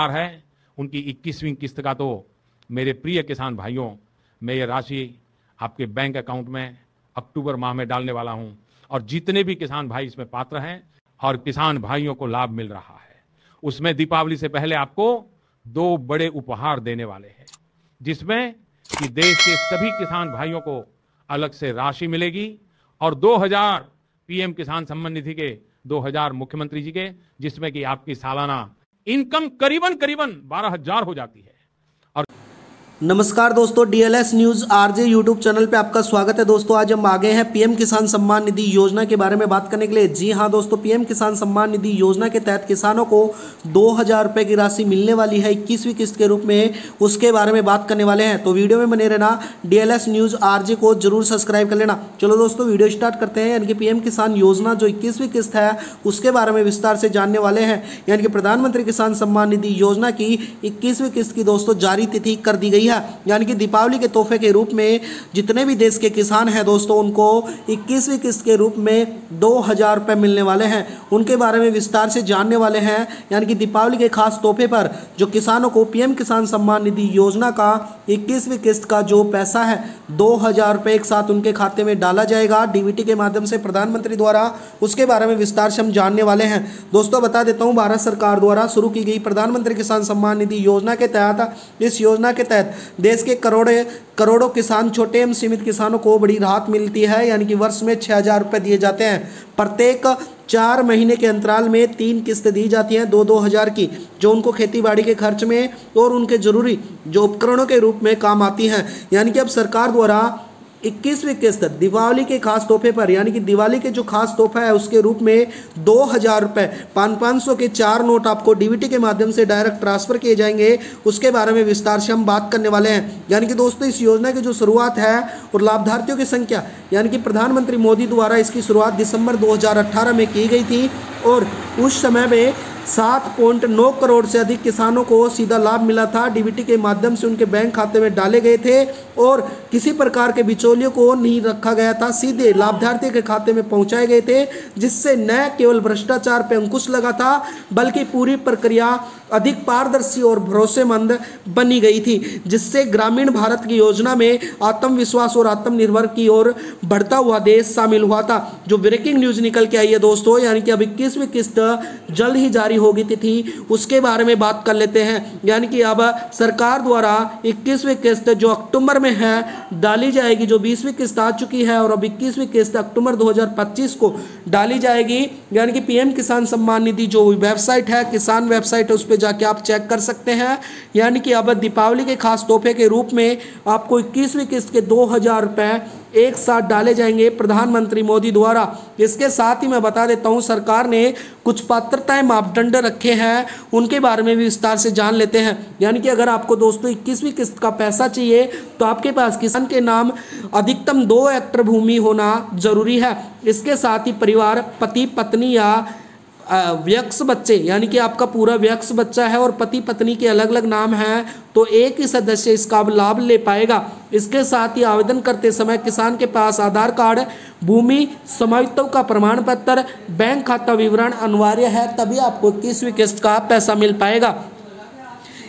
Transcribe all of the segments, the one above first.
है उनकी 21वीं किस्त का तो मेरे प्रिय किसान भाइयों, मैं ये राशि आपके बैंक अकाउंट में अक्टूबर माह में डालने वाला हूं और जितने भी किसान भाई इसमें पात्र हैं और किसान भाइयों को लाभ मिल रहा है, उसमें दीपावली से पहले आपको 2 बड़े उपहार देने वाले हैं, जिसमें कि देश के सभी किसान भाइयों को अलग से राशि मिलेगी और 2000 पीएम किसान सम्मान निधि के 2000 मुख्यमंत्री जी के, जिसमें कि आपकी सालाना इनकम करीबन 12,000 हो जाती है। नमस्कार दोस्तों, DLS news RJ YouTube channel पे आपका स्वागत है। दोस्तों आज हम आ गए हैं पीएम किसान सम्मान निधि योजना के बारे में बात करने के लिए। जी हां दोस्तों, पीएम किसान सम्मान निधि योजना के तहत किसानों को 2000 रुपए की राशि मिलने वाली है 21वीं किस्त के रूप में, उसके बारे में बात करने वाले हैं। तो वीडियो में बने रहना, डीएलएस न्यूज आरजे को जरूर सब्सक्राइब कर लेना। चलो दोस्तों वीडियो स्टार्ट करते हैं। यानी कि पीएम किसान योजना जो 21वीं किस्त है उसके बारे में विस्तार से जानने वाले हैं। यानी कि प्रधानमंत्री किसान सम्मान निधि योजना की 21वीं किस्त की दोस्तों जारी तिथि कर दी गई है। यानी कि दीपावली के तोहफे के रूप में जितने भी देश के किसान हैं दोस्तों, उनको 21वीं किस्त के रूप में 2000 रुपए मिलने वाले हैं। उनके बारे में विस्तार से जानने वाले हैं। यानी कि दीपावली के खास तोहफे पर जो किसानों को पीएम किसान सम्मान निधि योजना का 21वीं किस्त का जो पैसा है 2000 रुपए एक साथ उनके खाते में डाला जाएगा डीबीटी के माध्यम से प्रधानमंत्री द्वारा, उसके बारे में विस्तार से हम जानने वाले हैं। दोस्तों बता देता हूं, भारत सरकार द्वारा शुरू की गई प्रधानमंत्री किसान सम्मान निधि योजना के तहत, इस योजना के तहत देश के करोड़ों किसान, छोटे एवं सीमित किसानों को बड़ी राहत मिलती है। यानी कि वर्ष में 6000 रुपए दिए जाते हैं। प्रत्येक 4 महीने के अंतराल में 3 किस्त दी जाती हैं 2-2 हज़ार की, जो उनको खेती बाड़ी के खर्च में और उनके जरूरी जो उपकरणों के रूप में काम आती हैं। यानी कि अब सरकार द्वारा 21वीं किस्त दिवाली के खास तोहफे पर, यानी कि दिवाली के जो खास तोहफा है उसके रूप में 2000 रुपए 500 के 4 नोट आपको डीबीटी के माध्यम से डायरेक्ट ट्रांसफर किए जाएंगे। उसके बारे में विस्तार से हम बात करने वाले हैं। यानी कि दोस्तों इस योजना की जो शुरुआत है और लाभार्थियों की संख्या, यानी कि प्रधानमंत्री मोदी द्वारा इसकी शुरुआत दिसंबर 2018 में की गई थी और उस समय में 7.9 करोड़ से अधिक किसानों को सीधा लाभ मिला था। डीबीटी के माध्यम से उनके बैंक खाते में डाले गए थे और किसी प्रकार के बिचौलियों को नहीं रखा गया था, सीधे लाभार्थी के खाते में पहुंचाए गए थे, जिससे न केवल भ्रष्टाचार पर अंकुश लगा था बल्कि पूरी प्रक्रिया अधिक पारदर्शी और भरोसेमंद बनी गई थी, जिससे ग्रामीण भारत की योजना में आत्मविश्वास और आत्मनिर्भर की ओर बढ़ता हुआ देश शामिल हुआ था। जो ब्रेकिंग न्यूज निकल के आई है दोस्तों, यानी कि अब 21वीं किस्त जल्द ही जारी होगी तिथि, उसके बारे में बात कर लेते हैं। यानी कि अब सरकार द्वारा 21वीं किस्त जो अक्टूबर में है डाली जाएगी। जो 20वीं किस्त आ चुकी है और अब 21वीं किस्त अक्टूबर 2025 को डाली जाएगी। यानी कि पीएम किसान सम्मान निधि जो वेबसाइट है, किसान वेबसाइट है, उस पर जाके आप चेक कर सकते हैं। यानी कि अब दीपावली के खास तोहफे के रूप में आपको 21वीं किस्त के 2000 रुपए एक साथ डाले जाएंगे प्रधानमंत्री मोदी द्वारा। इसके साथ ही मैं बता देता हूं, सरकार ने कुछ पात्रताएं मापदंड रखे हैं, उनके बारे में भी विस्तार से जान लेते हैं। यानी कि अगर आपको दोस्तों 21वीं किस्त का पैसा चाहिए तो आपके पास किसान के नाम अधिकतम 2 हेक्टेयर भूमि होना जरूरी है। इसके साथ ही परिवार, पति पत्नी या व्यक्स बच्चे, यानी कि आपका पूरा व्यक्स बच्चा है और पति पत्नी के अलग अलग नाम हैं, तो एक ही सदस्य इसका लाभ ले पाएगा। इसके साथ ही आवेदन करते समय किसान के पास आधार कार्ड, भूमि स्वामित्व का प्रमाण पत्र, बैंक खाता विवरण अनिवार्य है, तभी आपको 21वीं किस्त का पैसा मिल पाएगा।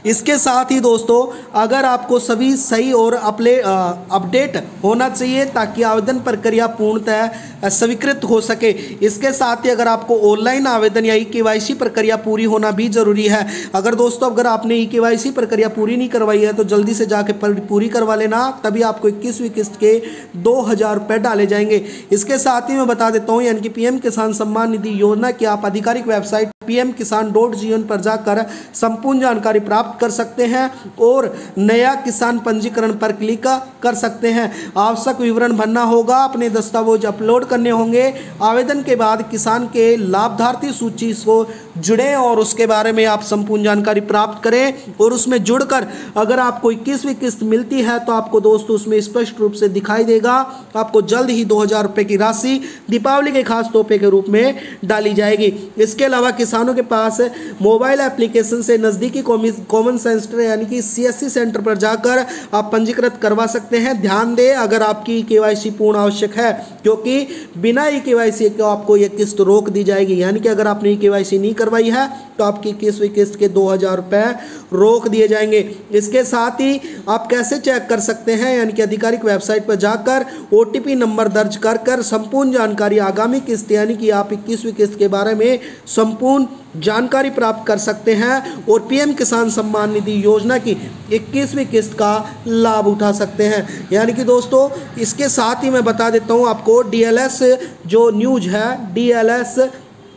इसके साथ ही दोस्तों अगर आपको सभी सही और अपडेट होना चाहिए ताकि आवेदन प्रक्रिया पूर्णतः स्वीकृत हो सके। इसके साथ ही अगर आपको ऑनलाइन आवेदन या ईकेवाईसी प्रक्रिया पूरी होना भी जरूरी है। अगर दोस्तों अगर आपने ईकेवाईसी प्रक्रिया पूरी नहीं करवाई है तो जल्दी से जाके पूरी करवा लेना, तभी आपको 21वीं किस्त के 2000 रुपये डाले जाएंगे। इसके साथ ही मैं बता देता हूँ, यानी कि पीएम किसान सम्मान निधि योजना की आप आधिकारिक वेबसाइट pmkisan.gov पर जाकर संपूर्ण जानकारी प्राप्त कर सकते हैं और नया किसान पंजीकरण पर क्लिक कर सकते हैं। आवश्यक विवरण भरना होगा, अपने दस्तावेज अपलोड करने होंगे। आवेदन के बाद किसान के लाभार्थी सूची को जुड़े और उसके बारे में आप संपूर्ण जानकारी प्राप्त करें और उसमें जुड़कर अगर आपको 21वीं किस्त मिलती है तो आपको दोस्तों उसमें स्पष्ट रूप से दिखाई देगा। आपको जल्द ही 2000 रुपये की राशि दीपावली के खास तोहफे के रूप में डाली जाएगी। इसके अलावा किसानों के पास मोबाइल एप्लीकेशन से नज़दीकी कॉमन सेंटर यानी कि सीएससी सेंटर पर जाकर आप पंजीकृत करवा सकते हैं। ध्यान दें, अगर आपकी केवाईसी पूर्ण आवश्यक है, क्योंकि बिना ई केवाईसी को आपको यह किस्त रोक दी जाएगी। यानी कि अगर आपने ई केवाईसी नहीं करवाई है तो आपकी 21वीं किस्त के 2000 रुपये रोक दिए जाएंगे। इसके साथ ही आप कैसे चेक कर सकते हैं, यानी कि आधिकारिक वेबसाइट पर जाकर OTP नंबर दर्ज कर संपूर्ण जानकारी आगामी किस्त यानी कि आप 21वीं किस्त के बारे में संपूर्ण जानकारी प्राप्त कर सकते हैं और PM किसान सम्मान निधि योजना की 21वीं किस्त का लाभ उठा सकते हैं। यानी कि दोस्तों इसके साथ ही मैं बता देता हूं आपको DLS जो न्यूज है, DLS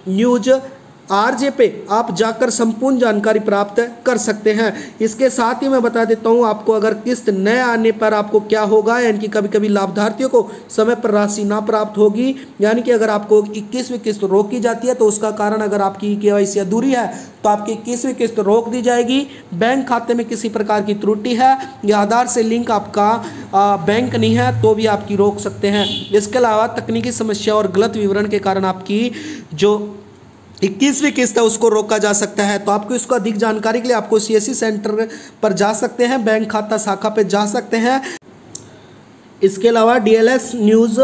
न्यूज RJ पे आप जाकर संपूर्ण जानकारी प्राप्त कर सकते हैं। इसके साथ ही मैं बता देता हूं आपको अगर किस्त न आने पर आपको क्या होगा, यानी कि कभी कभी लाभार्थियों को समय पर राशि ना प्राप्त होगी, यानी कि अगर आपको 21वीं किस्त रोकी जाती है तो उसका कारण अगर आपकी KYC अधूरी है तो आपकी 21वीं किस्त रोक दी जाएगी। बैंक खाते में किसी प्रकार की त्रुटि है या आधार से लिंक आपका बैंक नहीं है तो भी आपकी रोक सकते हैं। इसके अलावा तकनीकी समस्या और गलत विवरण के कारण आपकी जो 21वीं किस्त है उसको रोका जा सकता है। तो आपको इसको अधिक जानकारी के लिए आपको CSC सेंटर पर जा सकते हैं, बैंक खाता शाखा पे जा सकते हैं। इसके अलावा DLS न्यूज़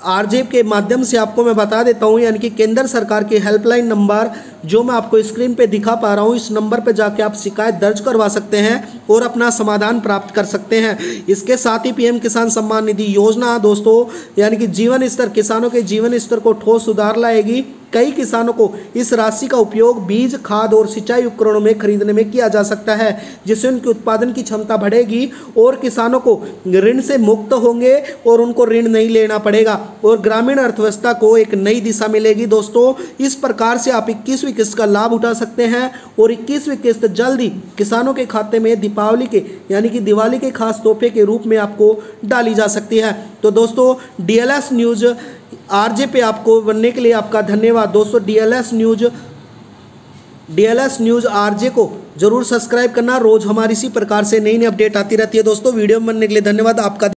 RJ के माध्यम से आपको मैं बता देता हूं, यानी कि केंद्र सरकार की हेल्पलाइन नंबर जो मैं आपको स्क्रीन पे दिखा पा रहा हूं, इस नंबर पे जाके आप शिकायत दर्ज करवा सकते हैं और अपना समाधान प्राप्त कर सकते हैं। इसके साथ ही PM किसान सम्मान निधि योजना दोस्तों यानी कि जीवन स्तर, किसानों के जीवन स्तर को ठोस सुधार लाएगी। कई किसानों को इस राशि का उपयोग बीज, खाद और सिंचाई उपकरणों में खरीदने में किया जा सकता है, जिससे उनकी उत्पादन की क्षमता बढ़ेगी और किसानों को ऋण से मुक्त होंगे और उनको ऋण नहीं लेना पड़ेगा और ग्रामीण अर्थव्यवस्था को एक नई दिशा मिलेगी। दोस्तों इस प्रकार से आप 21वीं किस्त का लाभ उठा सकते हैं और 21वीं किस्त जल्द ही किसानों के खाते में दीपावली के यानी कि दिवाली के खास तोहफे के रूप में आपको डाली जा सकती है। तो दोस्तों DLS न्यूज़ RJ पे आपको बनने के लिए आपका धन्यवाद। दोस्तों DLS न्यूज़ RJ को जरूर सब्सक्राइब करना, रोज हमारी इसी प्रकार से नई नई अपडेट आती रहती है। दोस्तों वीडियो में बनने के लिए धन्यवाद आपका।